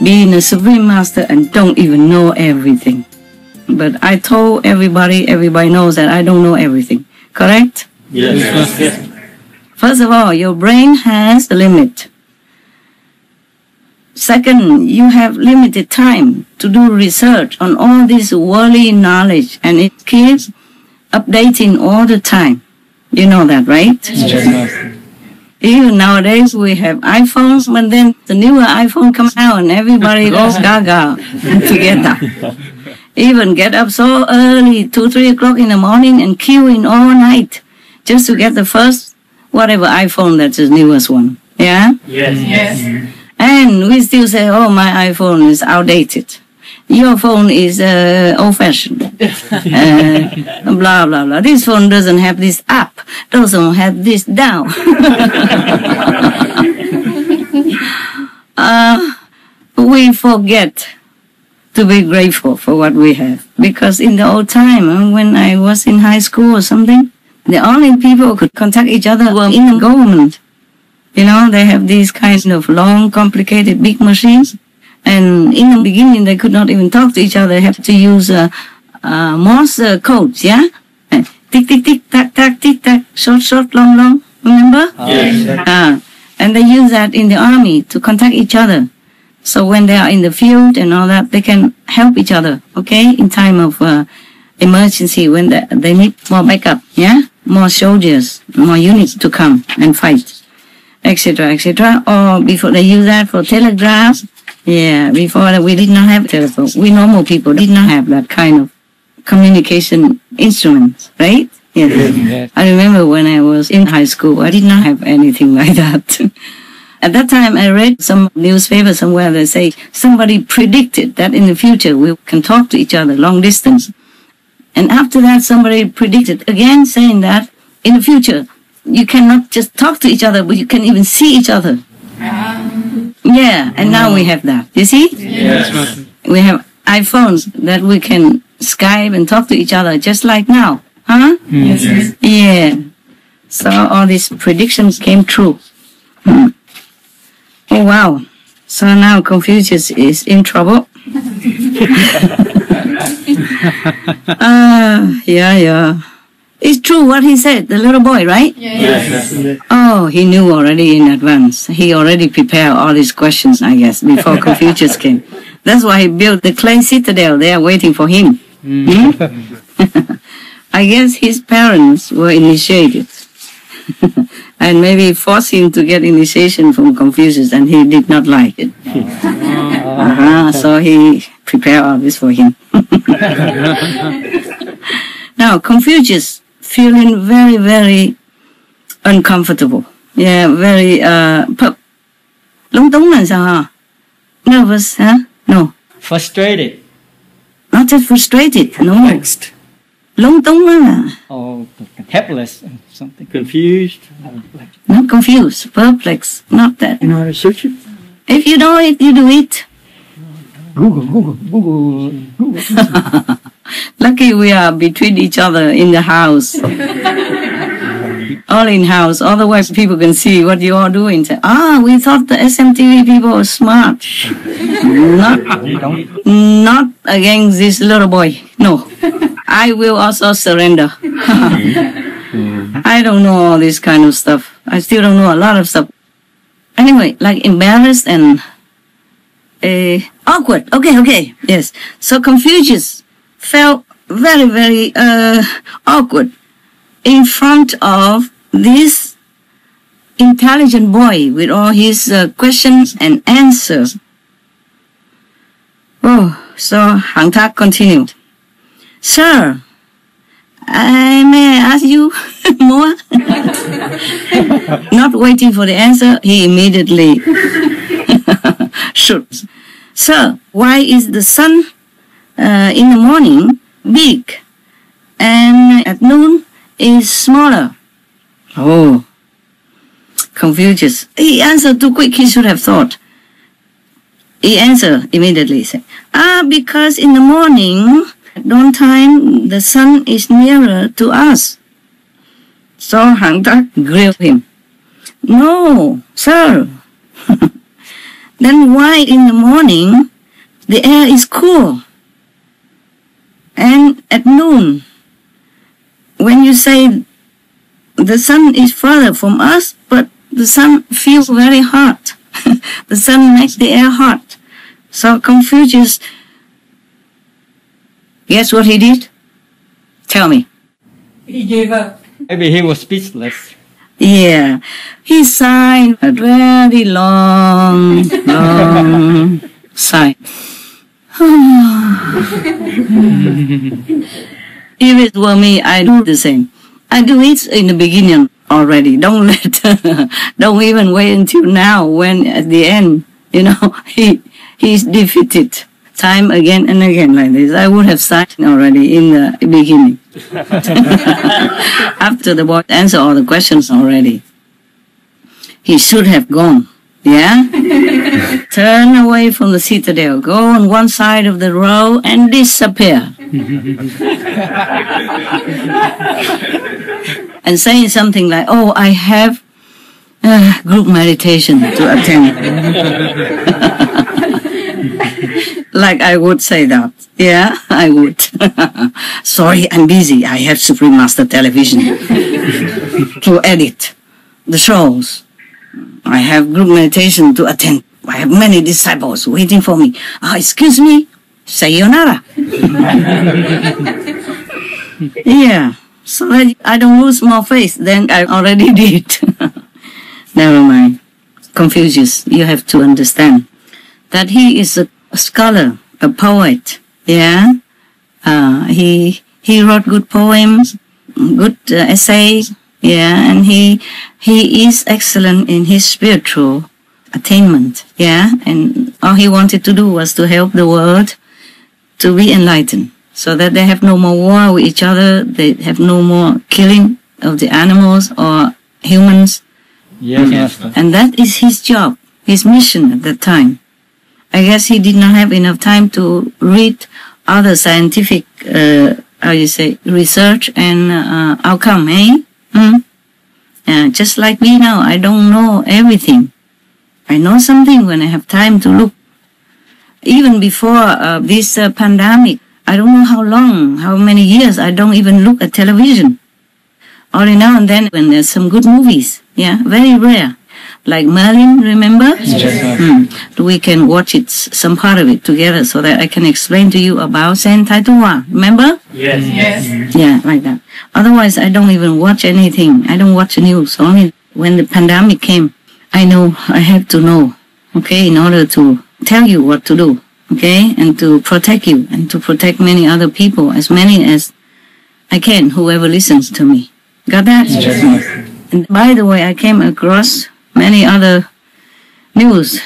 being a Supreme Master and don't even know everything. But I told everybody knows that I don't know everything. Correct? Yes. First of all, your brain has a limit. Second, you have limited time to do research on all this worldly knowledge, and it keeps updating all the time. You know that, right? Yes. Even nowadays we have iPhones, but then the newer iPhone comes out and everybody goes gaga together. Even get up so early, 2-3 o'clock in the morning, and queuing all night just to get the first whatever iPhone that's the newest one. Yeah? Yes. And we still say, oh, my iPhone is outdated. Your phone is old-fashioned. Blah, blah, blah. This phone doesn't have this app, doesn't have this down. We forget to be grateful for what we have. Because in the old time, when I was in high school or something, the only people who could contact each other were in the government. You know, they have these kinds of long, complicated, big machines. And in the beginning, they could not even talk to each other. They have to use Morse codes, yeah? Tick, tick, tick, tack, tack, tick, tack, short, short, long, long. Remember? Yes. And they use that in the army to contact each other. So when they are in the field and all that, they can help each other, okay? In time of emergency, when they need more backup, yeah? More soldiers, more units to come and fight, etc., etc. Or before they use that for telegraphs. Yeah, before that we did not have telephone. We normal people did not have that kind of communication instruments, right? Yes. I remember when I was in high school, I did not have anything like that. At that time, I read some newspaper somewhere that say somebody predicted that in the future we can talk to each other long distance. And after that, somebody predicted again saying that in the future, you cannot just talk to each other, but you can even see each other. Yeah, and now we have that. You see? Yes. We have iPhones that we can Skype and talk to each other just like now. Huh? Yes. Yeah. So all these predictions came true. Oh, wow. So now Confucius is in trouble. Yeah. It's true what he said, the little boy, right? Yes. Oh, he knew already in advance. He already prepared all these questions, I guess, before Confucius came. That's why he built the clay citadel there waiting for him. I guess his parents were initiated. And maybe forced him to get initiation from Confucius, and he did not like it. So he prepared all this for him. Now, Confucius feeling very, very uncomfortable. Yeah, very, lung tung là sao hả? Nervous, huh? No. Frustrated. Not just frustrated, no. Perplexed. Lung tung là. Oh, helpless. Something. Confused. Not confused, perplexed, not that. You know how to search it? If you know it, you do it. Google. Lucky we are between each other in the house. All in house, otherwise people can see what you are doing. Say, we thought the SMTV people were smart. Not against this little boy. No. I will also surrender. I don't know all this kind of stuff. I still don't know a lot of stuff. Anyway, like embarrassed and awkward. Okay. Yes. So Confucius felt very, very awkward in front of this intelligent boy with all his questions and answers. Oh, so Hạng Thác continued. Sir, may I ask you more? Not waiting for the answer, he immediately shoots. Sir, why is the sun in the morning big and at noon is smaller? Oh, Confucius. He answered too quick, he should have thought. He answered immediately, said, because in the morning, at dawn time, the sun is nearer to us. So Hạng Thác grilled him. No, sir. then why in the morning the air is cool? And at noon, when you say the sun is further from us, but the sun feels very hot. The sun makes the air hot. So Confucius, guess what he did? Tell me. He gave up. Maybe he was speechless. Yeah, he sighed a very long, long sigh. If it were me, I do the same. I do it in the beginning already. Don't even wait until now when at the end, he's defeated time again and again like this. I would have signed already in the beginning. After the boy answered all the questions already. He should have gone. Yeah? Turn away from the citadel, go on one side of the road and disappear. And saying something like, oh, I have group meditation to attend. Like I would say that. Yeah, I would. Sorry, I'm busy. I have Supreme Master Television to edit the shows. I have group meditation to attend. I have many disciples waiting for me. Excuse me, sayonara. Yeah, so that I don't lose more faith than I already did. Never mind. Confucius, you have to understand that he is a scholar, a poet. Yeah, he wrote good poems, good essays. Yeah, and he is excellent in his spiritual attainment. Yeah, and all he wanted to do was to help the world to be enlightened, so that they have no more war with each other. They have no more killing of the animals or humans. Yes. And that is his job, his mission at that time. I guess he did not have enough time to read other scientific, research and outcome, eh? Just like me now, I don't know everything. I know something when I have time to look. Even before this pandemic, I don't know how long, how many years, I don't even look at television. Only now and then when there's some good movies, yeah, very rare. Like Merlin, remember? Yes. We can watch it, some part of it together so that I can explain to you about Sen Tai Tua, remember? Yes. Yeah, like that. Otherwise, I don't even watch anything. I don't watch the news. Only when the pandemic came, I know I have to know, okay, in order to tell you what to do, okay, and to protect you and to protect many other people, as many as I can, whoever listens to me. Got that? Yes. And by the way, I came across many other news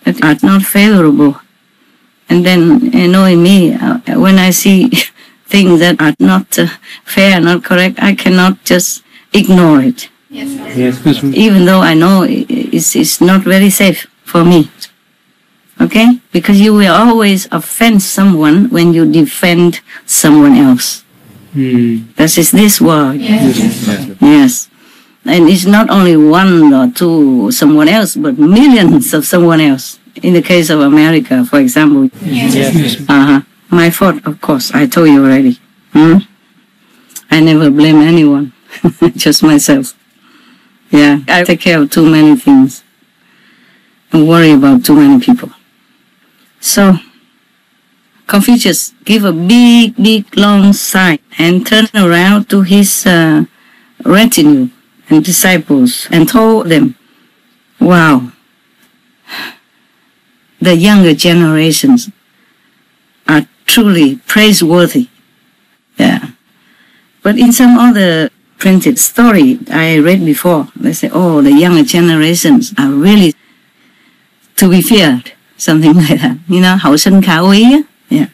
that are not favorable. And then, in me, when I see things that are not fair, not correct, I cannot just ignore it. Yes. Even though I know it's not very safe for me. Okay? Because you will always offend someone when you defend someone else. That is this word. Yes. And it's not only one or two someone else, but millions of someone else. In the case of America, for example. Yes. My fault, of course. I told you already. I never blame anyone. Just myself. Yeah. I take care of too many things. And worry about too many people. So, Confucius gave a big, long sigh and turned around to his retinue and disciples and told them, wow, the younger generations are truly praiseworthy. Yeah. But in some other printed story I read before, they say, oh, the younger generations are really to be feared. Something like that. Hậu sinh khả úy. Yeah.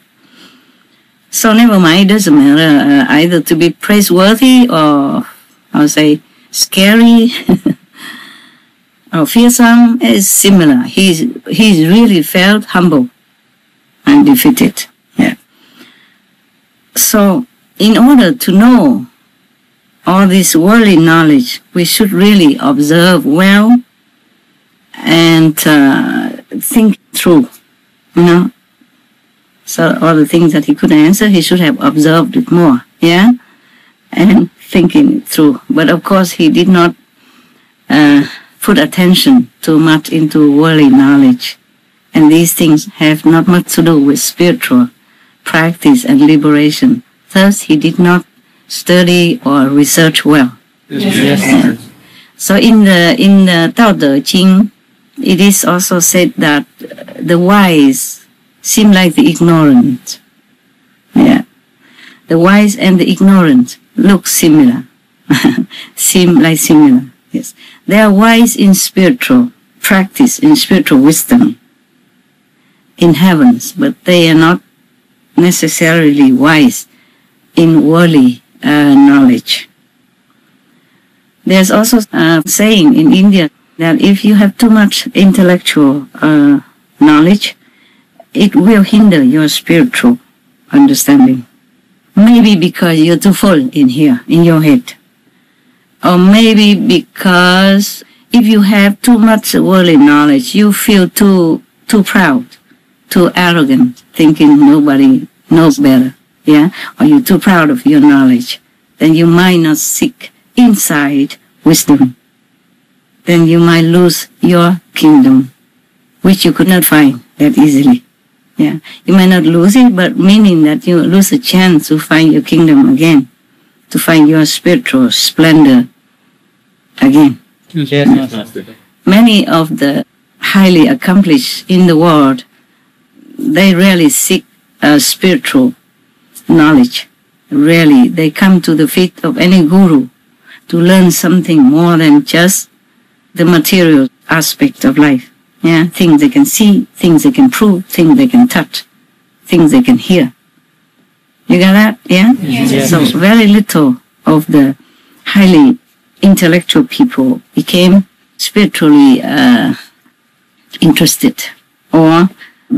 So never mind, it doesn't matter either to be praiseworthy or, scary or fearsome is similar. He's really felt humble and defeated. Yeah. So in order to know all this worldly knowledge, we should really observe well and think through, you know. So all the things that he couldn't answer, he should have observed it more, yeah, and thinking it through. But of course, he did not put attention too much into worldly knowledge. And these things have not much to do with spiritual practice and liberation. Thus, he did not study or research well. Yes. So in the Tao Te Ching, it is also said that the wise seem like the ignorant. Yeah. The wise and the ignorant look similar. Seem like similar. Yes. They are wise in spiritual practice, in spiritual wisdom, in heavens, but they are not necessarily wise in worldly knowledge. There's also a saying in India that if you have too much intellectual knowledge, it will hinder your spiritual understanding. Maybe because you're too full in here, in your head. Or maybe because if you have too much worldly knowledge, you feel too proud, too arrogant, thinking nobody knows better, yeah? Or you're too proud of your knowledge. Then you might not seek inside wisdom. Then you might lose your kingdom, which you could not find that easily. Yeah, you might not lose it, but meaning that you lose a chance to find your kingdom again, to find your spiritual splendor again. Yes. Many of the highly accomplished in the world, they really seek spiritual knowledge. Really, they come to the feet of any guru to learn something more than just the material aspect of life. Yeah, things they can see, things they can prove, things they can touch, things they can hear. You got that? Yeah? Yes. So very little of the highly intellectual people became spiritually interested or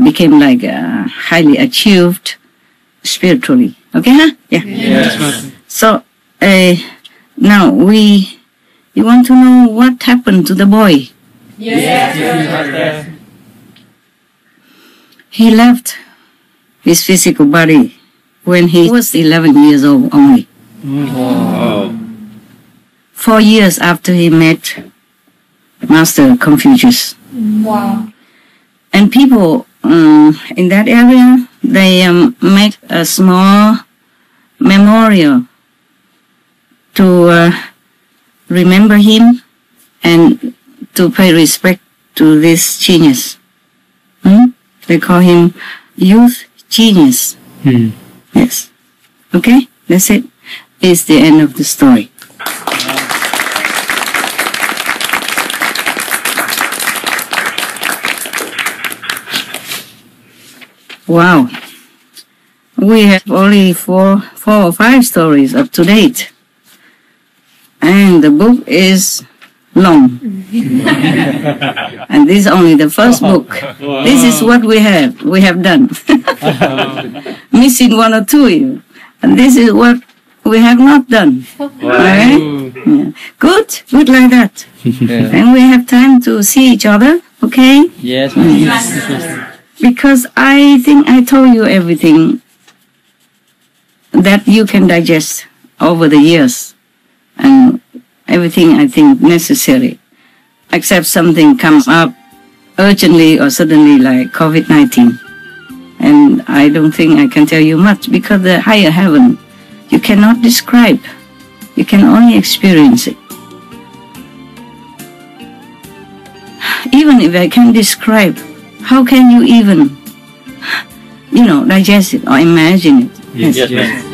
became like highly achieved spiritually. Okay, huh? Yeah. Yes. So now you want to know what happened to the boy? Yes. He left his physical body when he was 11 years old only. Wow. 4 years after he met Master Confucius. Wow. And people in that area, they make a small memorial to remember him and to pay respect to this genius. They call him youth genius. Yes. Okay, that's it. It's the end of the story. Wow. We have only four or five stories up to date. And the book is long. And this is only the first book. This is what we have done. Missing one or two even. And this is what we have not done. Okay? Yeah. Good like that. And we have time to see each other, okay? Yes. Because I think I told you everything that you can digest over the years. And everything I think necessary, except something comes up urgently or suddenly like COVID-19. And I don't think I can tell you much because the higher heaven, you cannot describe. You can only experience it. Even if I can describe, how can you even, digest it or imagine it? Yes.